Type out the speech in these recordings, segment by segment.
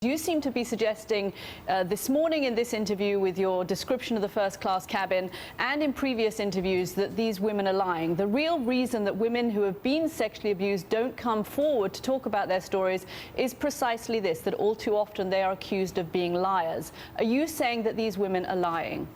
You seem to be suggesting this morning in this interview with your description of the first-class cabin and in previous interviews that these women are lying. The real reason that women who have been sexually abused don't come forward to talk about their stories is precisely this, that all too often they are accused of being liars. Are you saying that these women are lying?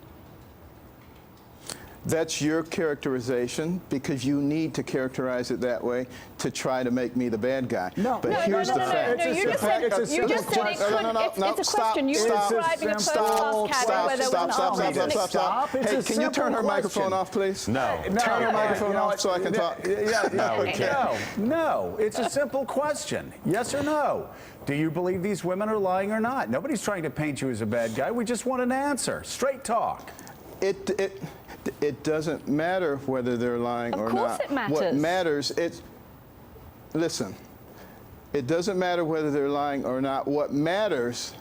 That's your characterization, because you need to characterize it that way to try to make me the bad guy. No, but here's the fact. No, you just said it could. It's a question. You were describing a first-class cabin where there was an Stop. Hey, can you turn her microphone off, please? No. Turn her microphone off so I can talk. No, we can't. No. It's a simple question. Yes or no? Do you believe these women are lying or not? Nobody's trying to paint you as a bad guy. We just want an answer. Straight talk. It doesn't matter whether they're lying or not. Of course it matters. What matters, listen, it doesn't matter whether they're lying or not. What matters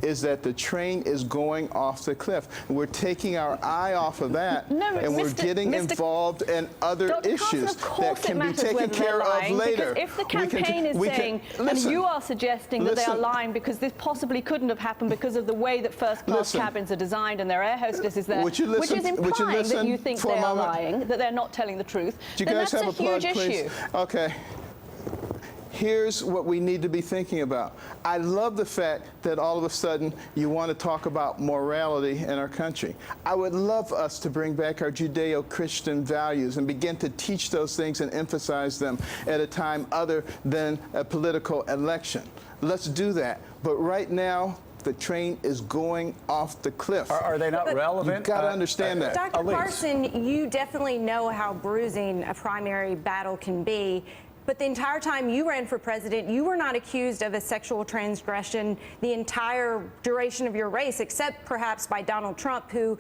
is that the train is going off the cliff. We're taking our eye off of that, and we're getting involved in other issues that can be taken care of later. If the campaign is saying, and you are suggesting that they are lying because this possibly couldn't have happened because of the way that first-class cabins are designed and their air hostess is there, which is implying that you think they are lying, that they're not telling the truth, then that's a huge issue. Okay. Here's what we need to be thinking about. I love the fact that all of a sudden you want to talk about morality in our country. I would love us to bring back our Judeo-Christian values and begin to teach those things and emphasize them at a time other than a political election. Let's do that. But right now, the train is going off the cliff. Are they not relevant? You've got to understand that. Dr. Carson, you definitely know how bruising a primary battle can be. But the entire time you ran for president, you were not accused of a sexual transgression the entire duration of your race, except perhaps by Donald Trump, who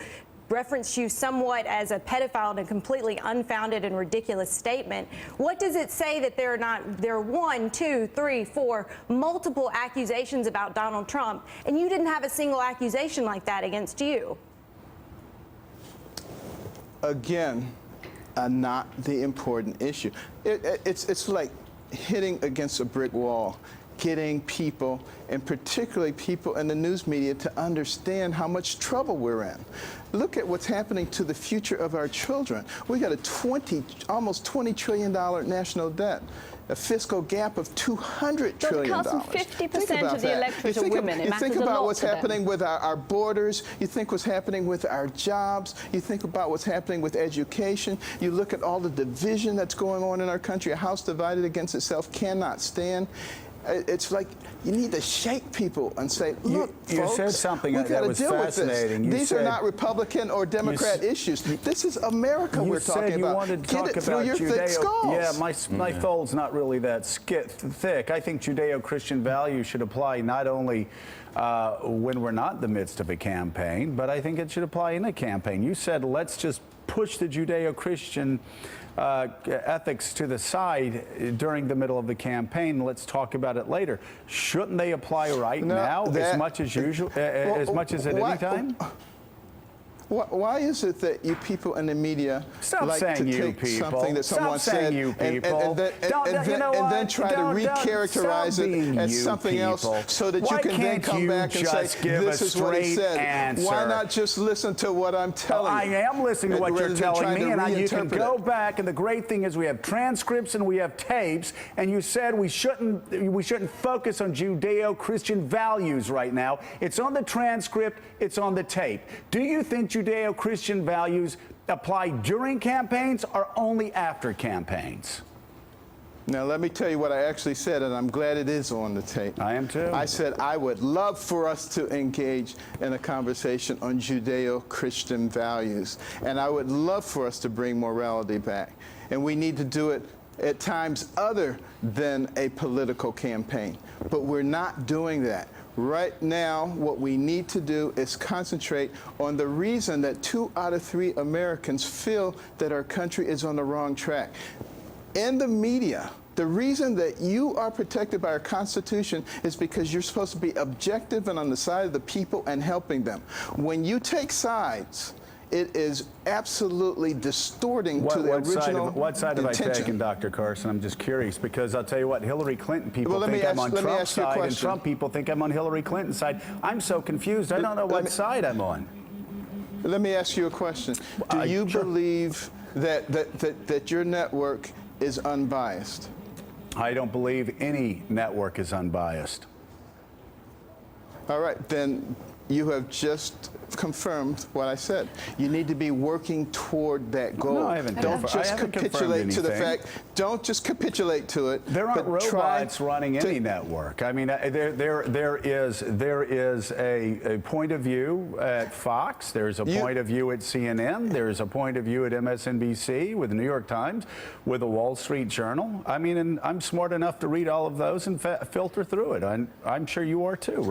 referenced you somewhat as a pedophile in a completely unfounded and ridiculous statement. What does it say that there are 1, 2, 3, 4, multiple accusations about Donald Trump, and you didn't have a single accusation like that against you? Again, not the important issue. It's like hitting against a brick wall, getting people, and particularly people in the news media, to understand how much trouble we're in. Look at what's happening to the future of our children. We got a almost $20 trillion national debt, a fiscal gap of $200 trillion. Dr. Carson, 50% of the electorate are women. You think about what's happening with our borders. You think what's happening with our jobs. You think about what's happening with education. You look at all the division that's going on in our country. A house divided against itself cannot stand. It's like you need to shake people and say, look, you folks, said something we that was fascinating. These are not Republican or Democrat issues. This is America we're talking about. You wanted to talk about through your thick skulls. Yeah, my fold's not really that thick. I think Judeo-Christian values should apply not only when we're not in the midst of a campaign, but I think it should apply in a campaign. You said, let's just push the Judeo-Christian ethics to the side during the middle of the campaign. Let's talk about it later. Shouldn't they apply right now as much as usual, as much as at any time? Why is it that you people in the media like to take something that someone said and then try to recharacterize it as something else so that you can then come back and say, this is what he said? Why not just listen to what I'm telling you? I am listening to what you're telling me, and you can go back, and the great thing is we have transcripts and we have tapes, and you said we shouldn't focus on Judeo-Christian values right now. It's on the transcript, it's on the tape. Do you think Judeo-Christian values apply during campaigns or only after campaigns? Now, let me tell you what I actually said, and I'm glad it is on the tape. I am too. I said I would love for us to engage in a conversation on Judeo-Christian values, and I would love for us to bring morality back. And we need to do it at times other than a political campaign. But we're not doing that. Right now, what we need to do is concentrate on the reason that 2 out of 3 Americans feel that our country is on the wrong track. In the media, the reason that you are protected by our Constitution is because you're supposed to be objective and on the side of the people and helping them. When you take sides, it is absolutely distorting to the original What side have I intention. taken, Dr. Carson? I'm just curious, because I'll tell you what, Hillary Clinton people Well, think I'm on let me Trump's ask you a side, and question. Trump people think I'm on Hillary Clinton's side. I'm so confused. I don't know what side I'm on. Let me ask you a question. Do you Sure. believe that your network is unbiased? I don't believe any network is unbiased. All right, then you have just confirmed what I said. You need to be working toward that goal. No, I haven't Don't confirmed- I just haven't confirmed capitulate to the anything. fact. Don't just capitulate to it. There aren't but try robots running to- any network. I mean, there is a point of view at Fox. There's a point of view at CNN. There's a point of view at MSNBC, with the New York Times, with the Wall Street Journal. I mean, and I'm smart enough to read all of those and filter through it. I'm sure you are too.